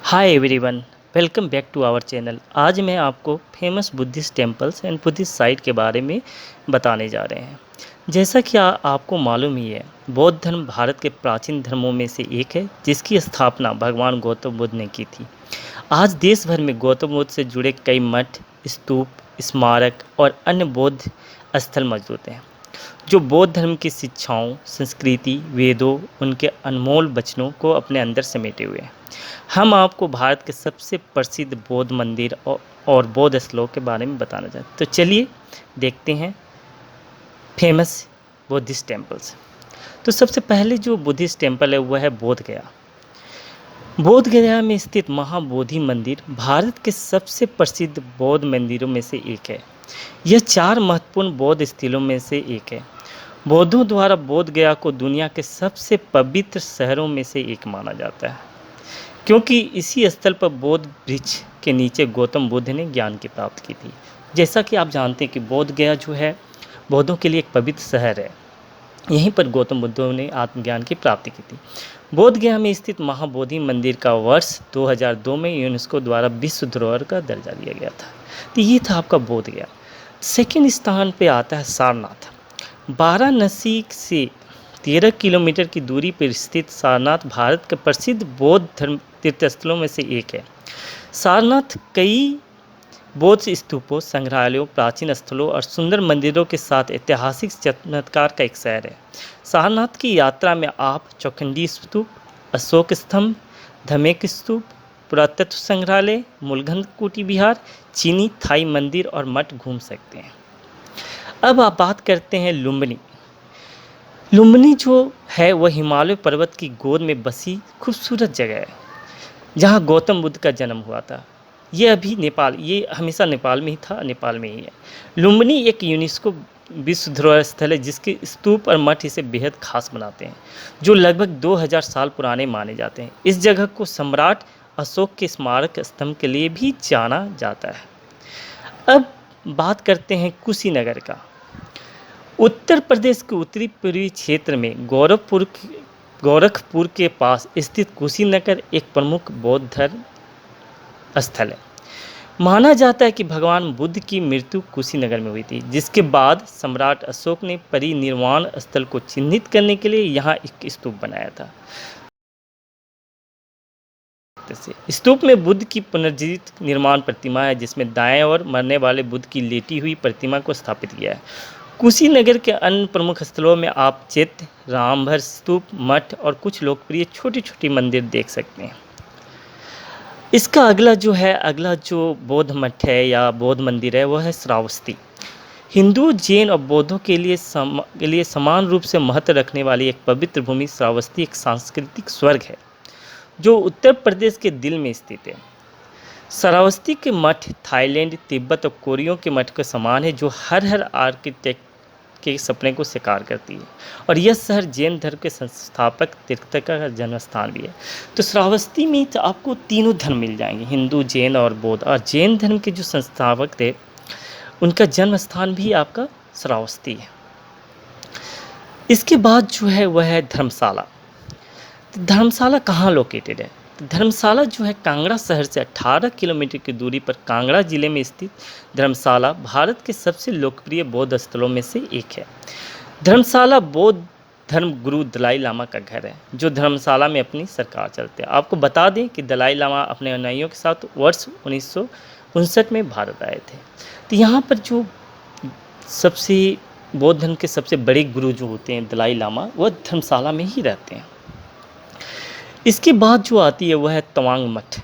Hi everyone, welcome back to our channel. आज मैं आपको famous Buddhist temples and Buddhist site के बारे में बताने जा रहे हैं। जैसा कि आपको मालूम ही है, बौद्ध धर्म भारत के प्राचीन धर्मों में से एक है जिसकी स्थापना भगवान गौतम बुद्ध ने की थी। आज देश भर में गौतम बुद्ध से जुड़े कई मठ, स्तूप, स्मारक और अन्य बौद्ध स्थल मौजूद हैं जो बौद्ध धर्म की शिक्षाओं, संस्कृति, वेदों, उनके अनमोल वचनों को अपने अंदर समेटे हुए हैं। हम आपको भारत के सबसे प्रसिद्ध बौद्ध मंदिर और बौद्ध स्थलों के बारे में बताना चाहते हैं। तो चलिए देखते हैं फेमस बुद्धिस्ट टेम्पल्स। तो सबसे पहले जो बुद्धिस्ट टेम्पल है वह है बोध गया। बोध गया में स्थित महाबोधि मंदिर भारत के सबसे प्रसिद्ध बौद्ध मंदिरों में से एक है। यह 4 महत्वपूर्ण बौद्ध स्थलों में से एक है। बौद्धों द्वारा बोध गया को दुनिया के सबसे पवित्र शहरों में से एक माना जाता है, क्योंकि इसी स्थल पर बोध वृक्ष के नीचे गौतम बुद्ध ने ज्ञान की प्राप्ति की थी। जैसा कि आप जानते हैं कि बोध गया जो है बौद्धों के लिए एक पवित्र शहर है। यहीं पर गौतम बुद्ध ने आत्मज्ञान की प्राप्ति की थी। बोध गया में स्थित महाबोधि मंदिर का वर्ष 2002 में यूनेस्को द्वारा विश्व धरोहर का दर्जा दिया गया था। तो ये था आपका बोध गया। सेकेंड स्थान पे आता है सारनाथ। वाराणसी से 13 किलोमीटर की दूरी पर स्थित सारनाथ भारत के प्रसिद्ध बौद्ध धर्म तीर्थस्थलों में से एक है। सारनाथ कई बौद्ध स्तूपों, संग्रहालयों, प्राचीन स्थलों और सुंदर मंदिरों के साथ ऐतिहासिक चमत्कार का एक शहर है। सारनाथ की यात्रा में आप चौखंडी स्तूप, अशोक स्तंभ, धमेक स्तूप, पुरातत्व संग्रहालय, मूलगंध कुटी विहार, चीनी थाई मंदिर और मठ घूम सकते हैं। अब आप बात करते हैं लुम्बिनी। लुम्बिनी जो है वह हिमालय पर्वत की गोद में बसी खूबसूरत जगह है जहाँ गौतम बुद्ध का जन्म हुआ था। ये हमेशा नेपाल में ही था, नेपाल में ही है। लुम्बिनी एक यूनेस्को विश्व धरोहर स्थल है जिसके स्तूप और मठ इसे बेहद खास बनाते हैं, जो लगभग 2000 साल पुराने माने जाते हैं। इस जगह को सम्राट अशोक के स्मारक स्तंभ के लिए भी जाना जाता है। अब बात करते हैं कुशीनगर का। उत्तर प्रदेश के उत्तरी पूर्वी क्षेत्र में गोरखपुर के पास स्थित कुशीनगर एक प्रमुख बौद्ध धर्म स्थल है। माना जाता है कि भगवान बुद्ध की मृत्यु कुशीनगर में हुई थी, जिसके बाद सम्राट अशोक ने परिनिर्वाण स्थल को चिन्हित करने के लिए यहाँ एक स्तूप बनाया था। स्तूप में बुद्ध की पुनर्जीवित निर्माण प्रतिमा है, जिसमें दाएं ओर मरने वाले बुद्ध की लेटी हुई प्रतिमा को स्थापित किया है। कुशीनगर के अन्य प्रमुख स्थलों में आप चैत्य, रामभर स्तूप, मठ और कुछ लोकप्रिय छोटी छोटी मंदिर देख सकते हैं। इसका अगला जो बौद्ध मठ है या बौद्ध मंदिर है वह है श्रावस्ती। हिंदू, जैन और बौद्धों के लिए समान रूप से महत्व रखने वाली एक पवित्र भूमि श्रावस्ती एक सांस्कृतिक स्वर्ग है जो उत्तर प्रदेश के दिल में स्थित है। श्रावस्ती के मठ थाईलैंड, तिब्बत और कोरिया के मठ के समान है, जो हर आर्किटेक्ट के सपने को साकार करती है। और यह शहर जैन धर्म के संस्थापक तीर्थंकर का जन्म स्थान भी है। तो श्रावस्ती में तो आपको तीनों धर्म मिल जाएंगे, हिंदू, जैन और बौद्ध। और जैन धर्म के जो संस्थापक थे उनका जन्म स्थान भी आपका श्रावस्ती है। इसके बाद जो है वह है धर्मशाला। तो धर्मशाला कहाँ लोकेटेड है? धर्मशाला जो है कांगड़ा शहर से 18 किलोमीटर की दूरी पर कांगड़ा जिले में स्थित धर्मशाला भारत के सबसे लोकप्रिय बौद्ध स्थलों में से एक है। धर्मशाला बौद्ध धर्म गुरु दलाई लामा का घर है, जो धर्मशाला में अपनी सरकार चलते हैं। आपको बता दें कि दलाई लामा अपने अनुयायियों के साथ वर्ष 1959 में भारत आए थे। तो यहाँ पर जो सबसे बौद्ध धर्म के सबसे बड़े गुरु जो होते हैं दलाई लामा, वह धर्मशाला में ही रहते हैं। इसके बाद जो आती है वह है तवांग मठ।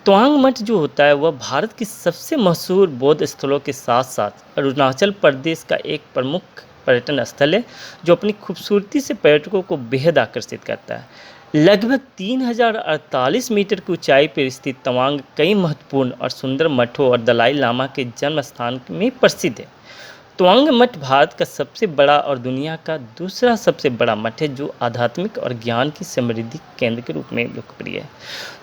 तवांग मठ जो होता है वह भारत की सबसे मशहूर बौद्ध स्थलों के साथ साथ अरुणाचल प्रदेश का एक प्रमुख पर्यटन स्थल है, जो अपनी खूबसूरती से पर्यटकों को बेहद आकर्षित करता है। लगभग 3048 मीटर की ऊंचाई पर स्थित तवांग कई महत्वपूर्ण और सुंदर मठों और दलाई लामा के जन्म स्थान में प्रसिद्ध है। तवांग मठ भारत का सबसे बड़ा और दुनिया का दूसरा सबसे बड़ा मठ है, जो आध्यात्मिक और ज्ञान की समृद्धि केंद्र के रूप में लोकप्रिय है।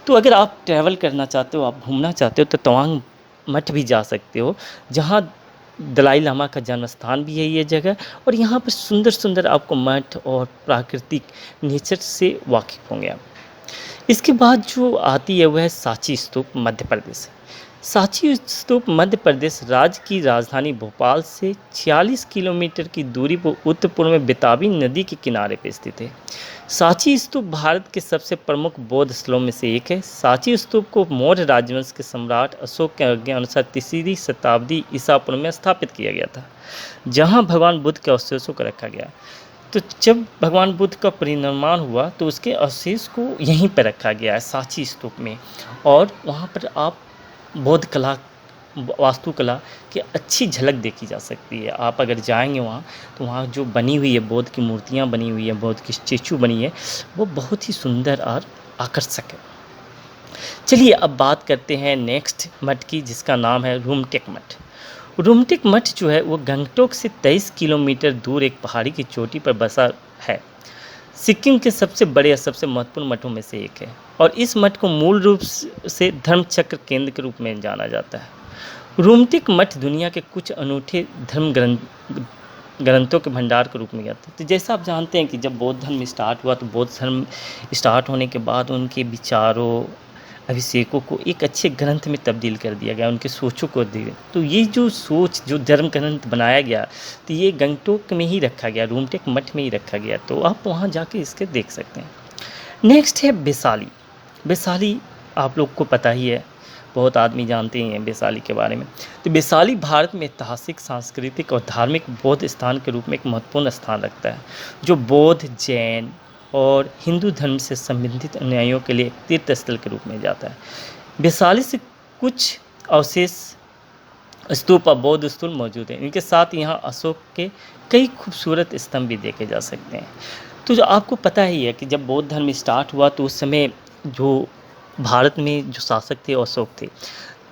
तो अगर आप ट्रैवल करना चाहते हो, आप घूमना चाहते हो, तो तवांग मठ भी जा सकते हो, जहाँ दलाई लामा का जन्म स्थान भी है ये जगह। और यहाँ पर सुंदर सुंदर आपको मठ और प्राकृतिक नेचर से वाकिफ़ होंगे आप। इसके बाद जो आती है वह है सांची स्तूप मध्य प्रदेश। सांची स्तूप मध्य प्रदेश राज्य की राजधानी भोपाल से 46 किलोमीटर की दूरी पर उत्तर पूर्व में बेताबी नदी के किनारे पर स्थित है। सांची स्तूप भारत के सबसे प्रमुख बौद्ध स्थलों में से एक है। सांची स्तूप को मौर्य राजवंश के सम्राट अशोक के आज्ञा अनुसार तीसरी शताब्दी ईसा पूर्व में स्थापित किया गया था, जहां भगवान बुद्ध के अवशेषों को रखा गया। तो जब भगवान बुद्ध का परिनिर्वाण हुआ तो उसके अवशेष को यहीं पर रखा गया है सांची स्तूप में, और वहाँ पर आप बौद्ध कला, वास्तुकला की अच्छी झलक देखी जा सकती है। आप अगर जाएंगे वहाँ तो वहाँ जो बनी हुई है बौद्ध की मूर्तियाँ बनी हुई है, बौद्ध की स्टेचू बनी है, वो बहुत ही सुंदर और आकर्षक है। चलिए अब बात करते हैं नेक्स्ट मठ की, जिसका नाम है रूमटेक मठ। रूमटेक मठ जो है वो गंगटोक से 23 किलोमीटर दूर एक पहाड़ी की चोटी पर बसा है। सिक्किम के सबसे बड़े और सबसे महत्वपूर्ण मठों में से एक है, और इस मठ को मूल रूप से धर्मचक्र केंद्र के रूप में जाना जाता है। रूमटेक मठ दुनिया के कुछ अनूठे धर्म ग्रंथों के भंडार के रूप में जाते हैं। तो जैसा आप जानते हैं कि जब बौद्ध धर्म स्टार्ट हुआ तो बौद्ध धर्म स्टार्ट होने के बाद उनके विचारों, अभिषेकों को एक अच्छे ग्रंथ में तब्दील कर दिया गया, उनके सोचों को दिए। तो ये जो सोच, जो धर्म ग्रंथ बनाया गया, तो ये गंगटोक में ही रखा गया, रूमटेक मठ में ही रखा गया। तो आप वहाँ जाके इसके देख सकते हैं। नेक्स्ट है वैशाली। वैशाली आप लोग को पता ही है, बहुत आदमी जानते ही हैं वैशाली के बारे में। तो वैशाली भारत में ऐतिहासिक, सांस्कृतिक और धार्मिक बौद्ध स्थान के रूप में एक महत्वपूर्ण स्थान रखता है, जो बौद्ध, जैन और हिंदू धर्म से संबंधित अनुयायियों के लिए एक तीर्थ स्थल के रूप में जाता है। वैशाली से कुछ अवशेष स्तूप और बौद्ध स्थूल मौजूद हैं। इनके साथ यहाँ अशोक के कई खूबसूरत स्तंभ भी देखे जा सकते हैं। तो जो आपको पता ही है कि जब बौद्ध धर्म स्टार्ट हुआ तो उस समय जो भारत में जो शासक थे अशोक थे,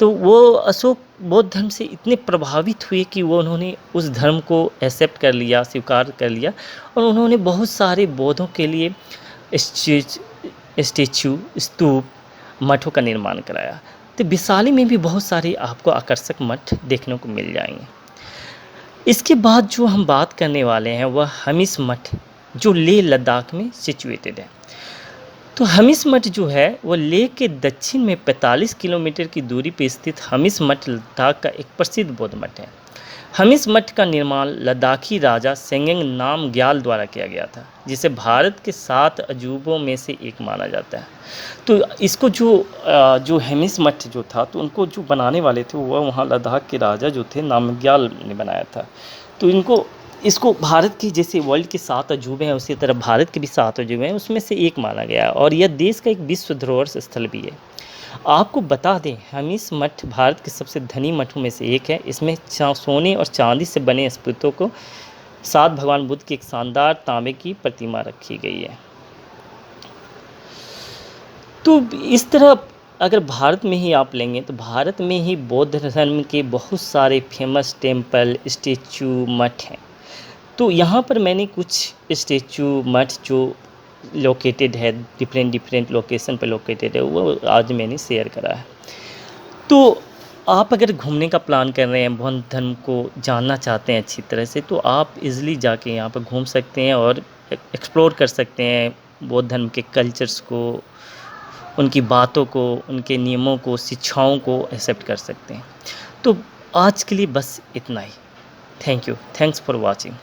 तो वो अशोक बौद्ध धर्म से इतने प्रभावित हुए कि वो उन्होंने उस धर्म को एक्सेप्ट कर लिया, स्वीकार कर लिया, और उन्होंने बहुत सारे बौद्धों के लिए स्टेचू, स्तूप, मठों का निर्माण कराया। तो वैशाली में भी बहुत सारे आपको आकर्षक मठ देखने को मिल जाएंगे। इसके बाद जो हम बात करने वाले हैं वह हमिस मठ, जो लेह लद्दाख में सिचुएटेड है। तो हमिस मठ जो है वो लेह के दक्षिण में 45 किलोमीटर की दूरी पर स्थित हमिस मठ लद्दाख का एक प्रसिद्ध बौद्ध मठ है। हमिस मठ का निर्माण लद्दाखी राजा सेंगेंग नामग्याल द्वारा किया गया था, जिसे भारत के 7 अजूबों में से एक माना जाता है। तो इसको जो हमिस मठ जो था, तो उनको जो बनाने वाले थे वह वहाँ लद्दाख के राजा जो थे नामग्याल ने बनाया था। तो इसको भारत के जैसे वर्ल्ड के 7 अजूबे हैं, उसी तरह भारत के भी 7 अजूबे हैं, उसमें से एक माना गया, और यह देश का एक विश्व धरोहर स्थल भी है। आपको बता दें, हमिस मठ भारत के सबसे धनी मठों में से एक है। इसमें सोने और चांदी से बने स्फटिकों को साथ भगवान बुद्ध की एक शानदार तांबे की प्रतिमा रखी गई है। तो इस तरह अगर भारत में ही आप लेंगे तो भारत में ही बौद्ध धर्म के बहुत सारे फेमस टेम्पल, स्टेचू, मठ हैं। तो यहाँ पर मैंने कुछ स्टेचू, मठ जो लोकेटेड है, डिफरेंट लोकेशन पर लोकेटेड है, वो आज मैंने शेयर करा है। तो आप अगर घूमने का प्लान कर रहे हैं, बौद्ध धर्म को जानना चाहते हैं अच्छी तरह से, तो आप इजीली जाके यहाँ पर घूम सकते हैं और एक्सप्लोर कर सकते हैं बौद्ध धर्म के कल्चर्स को, उनकी बातों को, उनके नियमों को, शिक्षाओं को एक्सेप्ट कर सकते हैं। तो आज के लिए बस इतना ही। Thank you, thanks for watching.